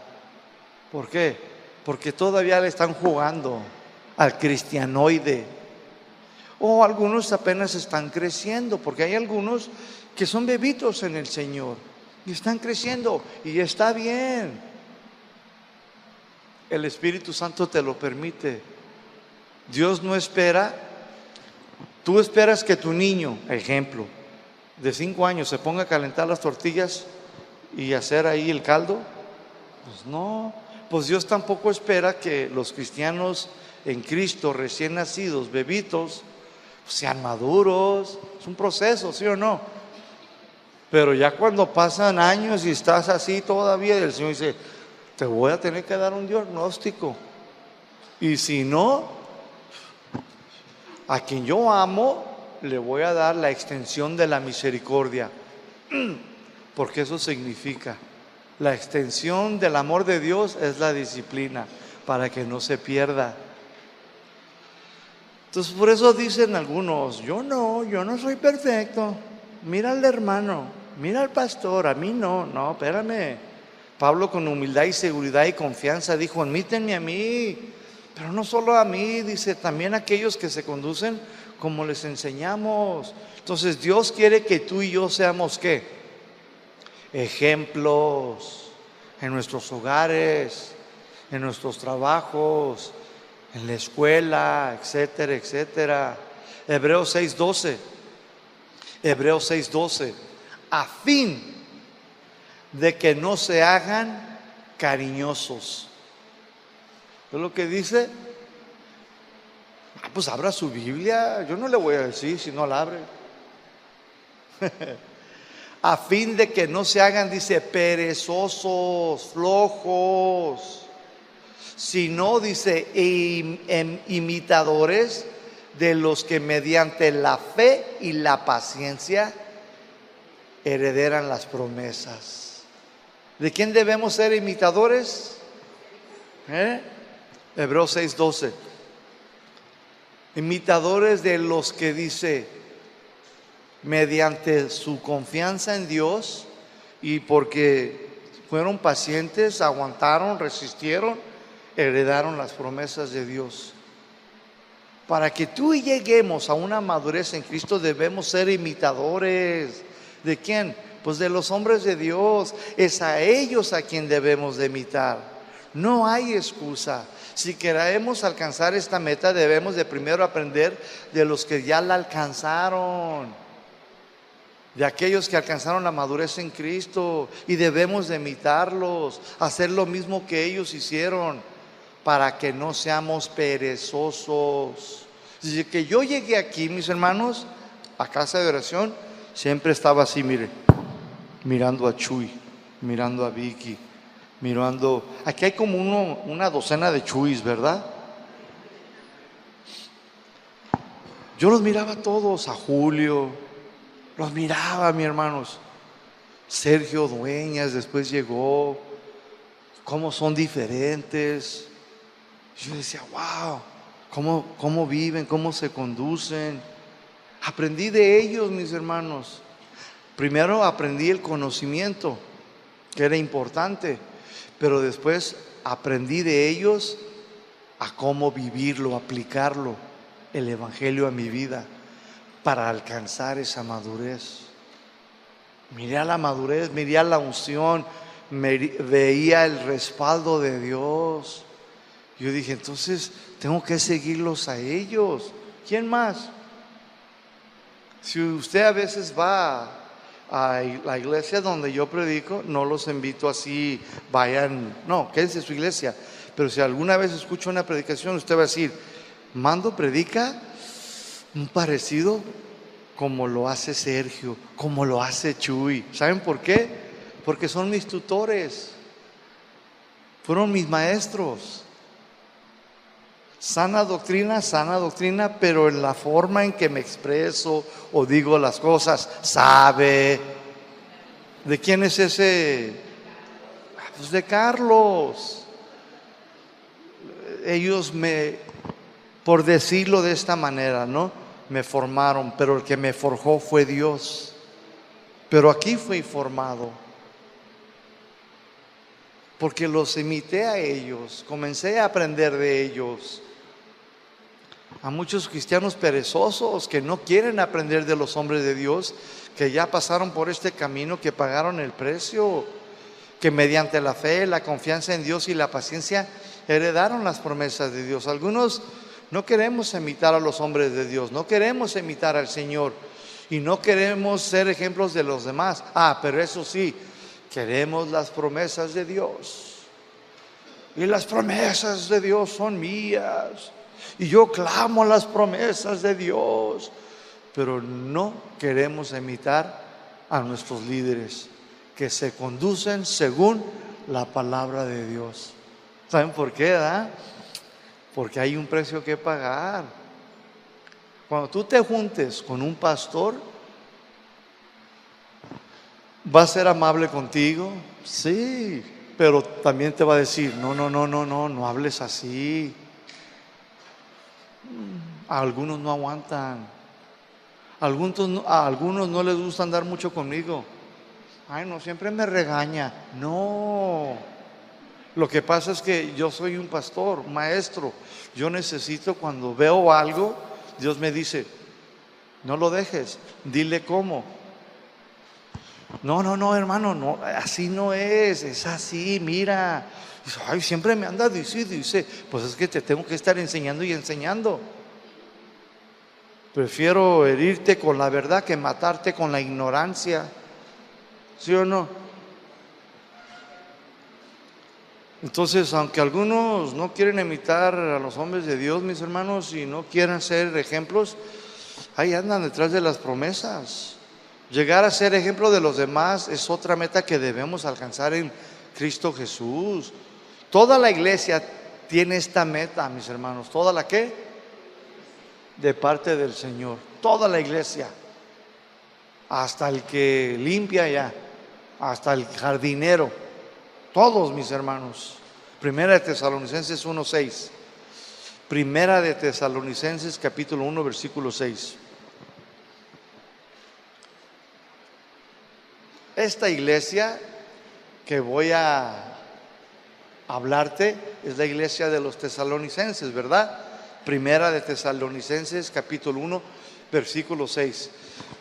¿Por qué? Porque todavía le están jugando al cristianoide. O algunos apenas están creciendo, porque hay algunos que son bebitos en el Señor y están creciendo, y está bien. El Espíritu Santo te lo permite. Dios no espera. Tú esperas que tu niño, ejemplo, de 5 años se ponga a calentar las tortillas y hacer ahí el caldo. Pues no. Pues Dios tampoco espera que los cristianos en Cristo, recién nacidos, bebitos, sean maduros. Es un proceso, ¿sí o no? Pero ya cuando pasan años y estás así todavía, el Señor dice, te voy a tener que dar un diagnóstico. Y si no, a quien yo amo, le voy a dar la extensión de la misericordia, porque eso significa, la extensión del amor de Dios es la disciplina, para que no se pierda. Entonces por eso dicen algunos, yo no soy perfecto, mira al hermano, mira al pastor, a mí no, espérame. Pablo con humildad y seguridad y confianza dijo, admítenme a mí, pero no solo a mí, dice, también a aquellos que se conducen como les enseñamos. Entonces Dios quiere que tú y yo seamos ¿qué? Ejemplos en nuestros hogares, en nuestros trabajos, en la escuela, etcétera, etcétera. Hebreos 6:12, a fin de que no se hagan cariñosos. ¿Es lo que dice? Pues abra su Biblia, yo no le voy a decir si no la abre. A fin de que no se hagan, dice, perezosos, flojos, sino, dice, imitadores de los que mediante la fe y la paciencia herederan las promesas. ¿De quién debemos ser imitadores? Hebreos 6:12. Imitadores de los que, dice, mediante su confianza en Dios y porque fueron pacientes, aguantaron, resistieron, heredaron las promesas de Dios. Para que tú y lleguemos a una madurez en Cristo debemos ser imitadores. ¿De quién? Pues de los hombres de Dios. Es a ellos a quien debemos de imitar. No hay excusa. Si queremos alcanzar esta meta debemos de primero aprender de los que ya la alcanzaron, de aquellos que alcanzaron la madurez en Cristo, y debemos de imitarlos, hacer lo mismo que ellos hicieron, para que no seamos perezosos. Desde que yo llegué aquí, mis hermanos, a casa de oración, siempre estaba así, mire, mirando a Chuy, mirando a Vicky, mirando, aquí hay como una docena de Chuy's, ¿verdad? Yo los miraba a todos, a Julio, los miraba, mis hermanos. Sergio Dueñas después llegó, cómo son diferentes. Yo decía, wow, cómo viven, cómo se conducen. Aprendí de ellos, mis hermanos. Primero aprendí el conocimiento, que era importante, pero después aprendí de ellos a cómo vivirlo, aplicarlo, el evangelio a mi vida, para alcanzar esa madurez. Miré a la madurez, miré a la unción, veía el respaldo de Dios. Yo dije, entonces tengo que seguirlos a ellos. ¿Quién más? Si usted a veces va a la iglesia donde yo predico, no los invito así, vayan, no, quédense en su iglesia. Pero si alguna vez escucha una predicación, usted va a decir, Mando predica un parecido como lo hace Sergio, como lo hace Chuy. ¿Saben por qué? Porque son mis tutores, fueron mis maestros. Sana doctrina, pero en la forma en que me expreso o digo las cosas, sabe. ¿De quién es ese? Pues de Carlos. Ellos por decirlo de esta manera, ¿no? Me formaron, pero el que me forjó fue Dios. Pero aquí fui formado, porque los imité a ellos, comencé a aprender de ellos. A muchos cristianos perezosos que no quieren aprender de los hombres de Dios, que ya pasaron por este camino, que pagaron el precio, que mediante la fe, la confianza en Dios y la paciencia heredaron las promesas de Dios. Algunos no queremos imitar a los hombres de Dios, no queremos imitar al Señor y no queremos ser ejemplos de los demás. Pero eso sí, queremos las promesas de Dios, y las promesas de Dios son mías, y yo clamo las promesas de Dios, pero no queremos imitar a nuestros líderes que se conducen según la palabra de Dios. ¿Saben por qué? Porque hay un precio que pagar. Cuando tú te juntes con un pastor, ¿va a ser amable contigo? Sí, pero también te va a decir, no, no, no, no, no, no hables así. A algunos no aguantan. A algunos no les gusta andar mucho conmigo. Ay, no, siempre me regaña. No. Lo que pasa es que yo soy un pastor, un maestro. Yo necesito, cuando veo algo, Dios me dice, no lo dejes, dile cómo. No, no, no, hermano, no, así no es así, mira. Ay, siempre me anda dice, pues es que te tengo que estar enseñando y enseñando. Prefiero herirte con la verdad que matarte con la ignorancia. ¿Sí o no? Entonces, aunque algunos no quieren imitar a los hombres de Dios, mis hermanos, y no quieran ser ejemplos, ahí andan detrás de las promesas. Llegar a ser ejemplo de los demás es otra meta que debemos alcanzar en Cristo Jesús. Toda la iglesia tiene esta meta, mis hermanos. ¿Toda la qué? De parte del Señor. Toda la iglesia. Hasta el que limpia ya. Hasta el jardinero. Todos, mis hermanos. Primera de Tesalonicenses 1:6. Primera de Tesalonicenses capítulo 1 versículo 6. Esta iglesia que voy a hablarte es la iglesia de los tesalonicenses, ¿verdad? Primera de Tesalonicenses capítulo 1 versículo 6.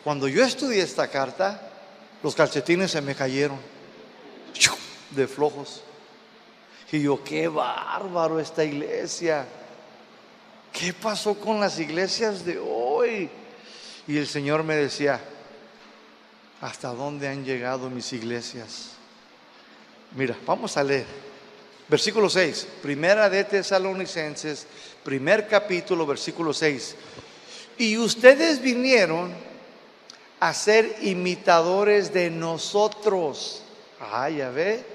Cuando yo estudié esta carta, los calcetines se me cayeron de flojos. Y yo, qué bárbaro esta iglesia. ¿Qué pasó con las iglesias de hoy? Y el Señor me decía, ¿hasta dónde han llegado mis iglesias? Mira, vamos a leer. Versículo 6, Primera de Tesalonicenses, primer capítulo, versículo 6. Y ustedes vinieron a ser imitadores de nosotros. Ya ve.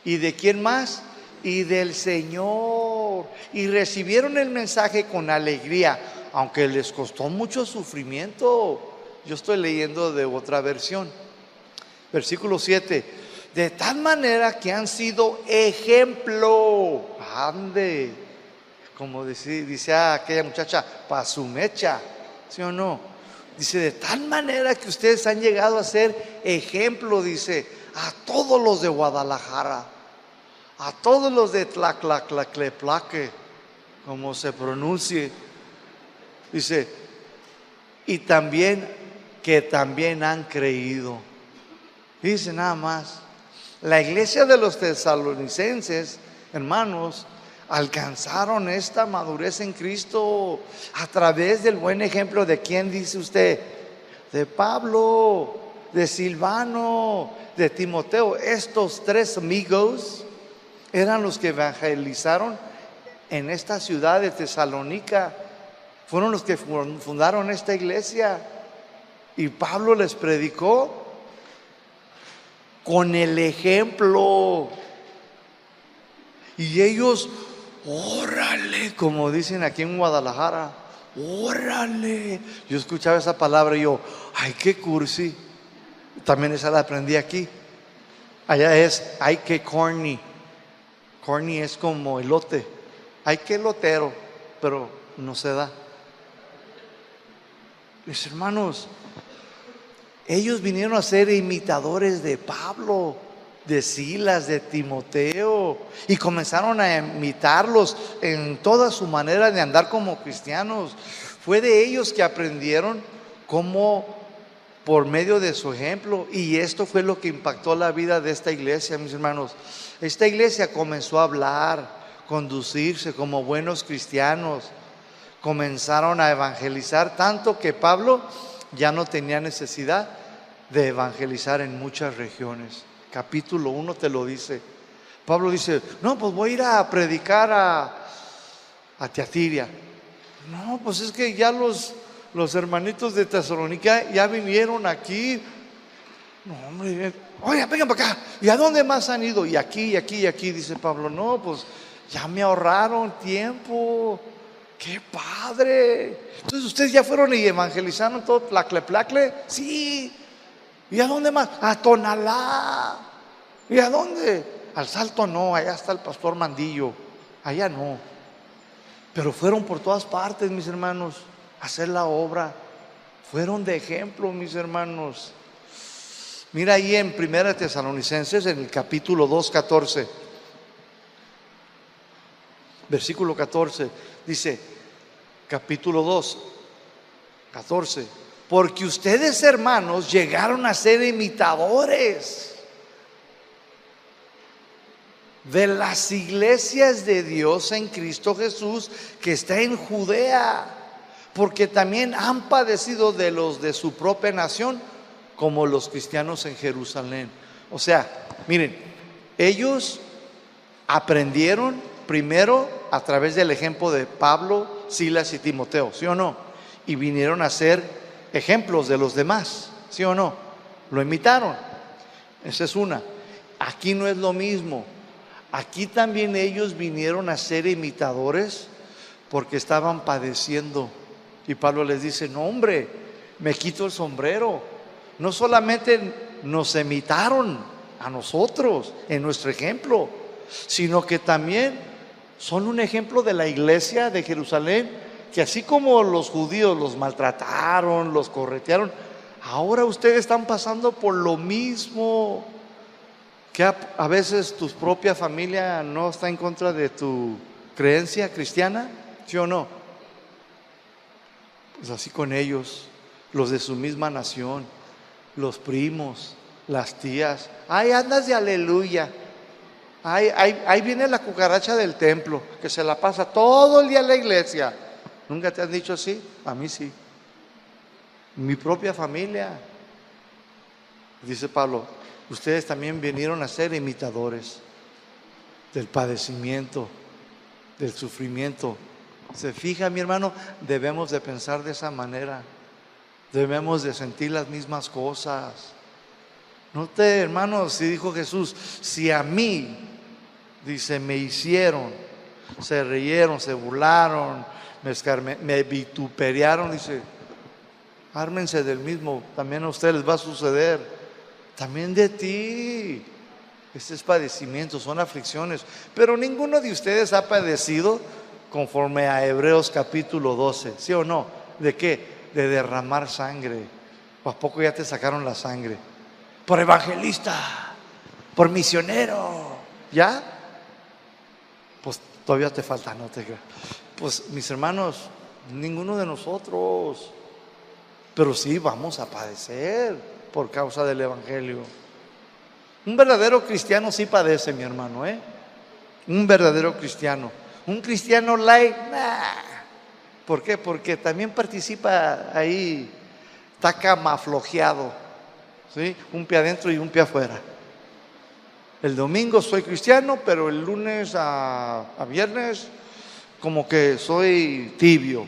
¿Y de quién más? Y del Señor. Y recibieron el mensaje con alegría, aunque les costó mucho sufrimiento. Yo estoy leyendo de otra versión. Versículo 7. De tal manera que han sido ejemplo. Ande. Como dice aquella muchacha, pa' su mecha. ¿Sí o no? Dice, de tal manera que ustedes han llegado a ser ejemplo, dice, a todos los de Guadalajara, a todos los de Tlaclaclacleplaque, como se pronuncie. Dice, y también que también han creído. Dice nada más, la iglesia de los tesalonicenses, hermanos, alcanzaron esta madurez en Cristo a través del buen ejemplo de quién dice usted, de Pablo, de Silvano, de Timoteo. Estos tres amigos eran los que evangelizaron en esta ciudad de Tesalónica. Fueron los que fundaron esta iglesia. Y Pablo les predicó con el ejemplo. Y ellos, órale, como dicen aquí en Guadalajara, órale. Yo escuchaba esa palabra y yo, ay, qué cursi. También esa la aprendí aquí. Allá es, ay, qué corny. Corny es como elote. Ay, qué elotero, pero no se da. Mis hermanos, ellos vinieron a ser imitadores de Pablo, de Silas, de Timoteo, y comenzaron a imitarlos en toda su manera de andar como cristianos. Fue de ellos que aprendieron cómo, por medio de su ejemplo, y esto fue lo que impactó la vida de esta iglesia, mis hermanos. Esta iglesia comenzó a hablar, conducirse como buenos cristianos. Comenzaron a evangelizar tanto que Pablo ya no tenía necesidad de evangelizar en muchas regiones. Capítulo 1 te lo dice. Pablo dice, no, pues voy a ir a predicar a Tiatira. No, pues es que ya los hermanitos de Tesalónica ya vinieron aquí. No, hombre, oye, vengan para acá. ¿Y a dónde más han ido? Y aquí, y aquí, y aquí, dice Pablo. No, pues ya me ahorraron tiempo. ¡Qué padre! Entonces ustedes ya fueron y evangelizaron todo placle, placle. Sí. ¿Y a dónde más? A Tonalá. ¿Y a dónde? Al Salto no, allá está el pastor Mandillo. Allá no. Pero fueron por todas partes, mis hermanos, a hacer la obra. Fueron de ejemplo, mis hermanos. Mira ahí en 1 Tesalonicenses, en el capítulo 2, 14. Versículo 14. Dice, capítulo 2, 14. Porque ustedes, hermanos, llegaron a ser imitadores de las iglesias de Dios en Cristo Jesús que está en Judea, porque también han padecido de los de su propia nación, como los cristianos en Jerusalén. O sea, miren, ellos aprendieron primero a través del ejemplo de Pablo, Silas y Timoteo, ¿sí o no? Y vinieron a ser ejemplos de los demás, ¿sí o no? Lo imitaron. Esa es una. Aquí no es lo mismo. Aquí también ellos vinieron a ser imitadores porque estaban padeciendo. Y Pablo les dice, no hombre, me quito el sombrero. No solamente nos imitaron a nosotros en nuestro ejemplo, sino que también son un ejemplo de la iglesia de Jerusalén, que así como los judíos los maltrataron, los corretearon, ahora ustedes están pasando por lo mismo. Que a veces tu propia familia no está en contra de tu creencia cristiana, ¿sí o no? Pues así con ellos, los de su misma nación, los primos, las tías. Ay, andas de aleluya. Ay, ahí viene la cucaracha del templo, que se la pasa todo el día en la iglesia. ¿Nunca te han dicho así? A mí sí. Mi propia familia. Dice Pablo, ustedes también vinieron a ser imitadores del padecimiento, del sufrimiento. ¿Se fija, mi hermano? Debemos de pensar de esa manera. Debemos de sentir las mismas cosas. Note, hermanos, si dijo Jesús, si a mí, dice, me hicieron, se rieron, se burlaron, me vituperaron, dice, ármense del mismo, también a ustedes les va a suceder. También de ti. Este es padecimiento, son aflicciones. Pero ninguno de ustedes ha padecido conforme a Hebreos capítulo 12, ¿sí o no? ¿De qué? De derramar sangre. ¿O a poco ya te sacaron la sangre? Por evangelista, por misionero, ¿ya? Pues todavía te falta, no te creas. Pues mis hermanos, ninguno de nosotros. Pero sí vamos a padecer por causa del evangelio. Un verdadero cristiano sí padece, mi hermano, ¿eh? Un verdadero cristiano. Un cristiano light, nah. ¿Por qué? Porque también participa ahí, está camaflojeado, ¿sí? Un pie adentro y un pie afuera. El domingo soy cristiano, pero el lunes a viernes como que soy tibio.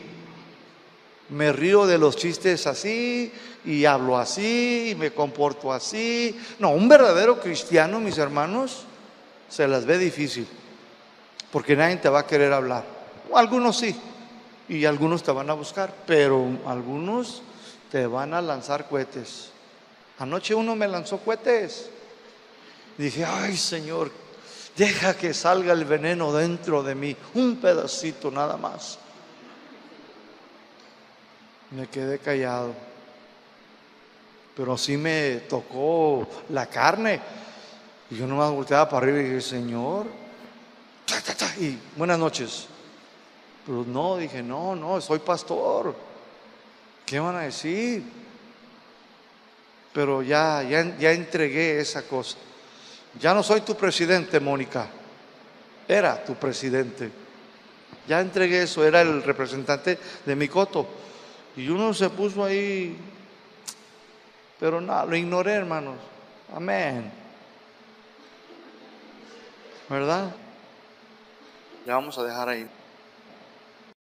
Me río de los chistes así y hablo así y me comporto así. No, un verdadero cristiano, mis hermanos, se las ve difícil porque nadie te va a querer hablar. Algunos sí, y algunos te van a buscar, pero algunos te van a lanzar cohetes. Anoche uno me lanzó cohetes. Dije, ay Señor, deja que salga el veneno dentro de mí, un pedacito nada más. Me quedé callado, pero sí me tocó la carne. Y yo nomás volteaba para arriba y dije, Señor, y buenas noches. Pero no, dije, no, soy pastor. ¿Qué van a decir? Pero ya entregué esa cosa. Ya no soy tu presidente, Mónica. Era tu presidente. Ya entregué eso, era el representante de mi coto. Y uno se puso ahí, pero no, lo ignoré, hermanos. Amén. ¿Verdad? Le vamos a dejar ahí.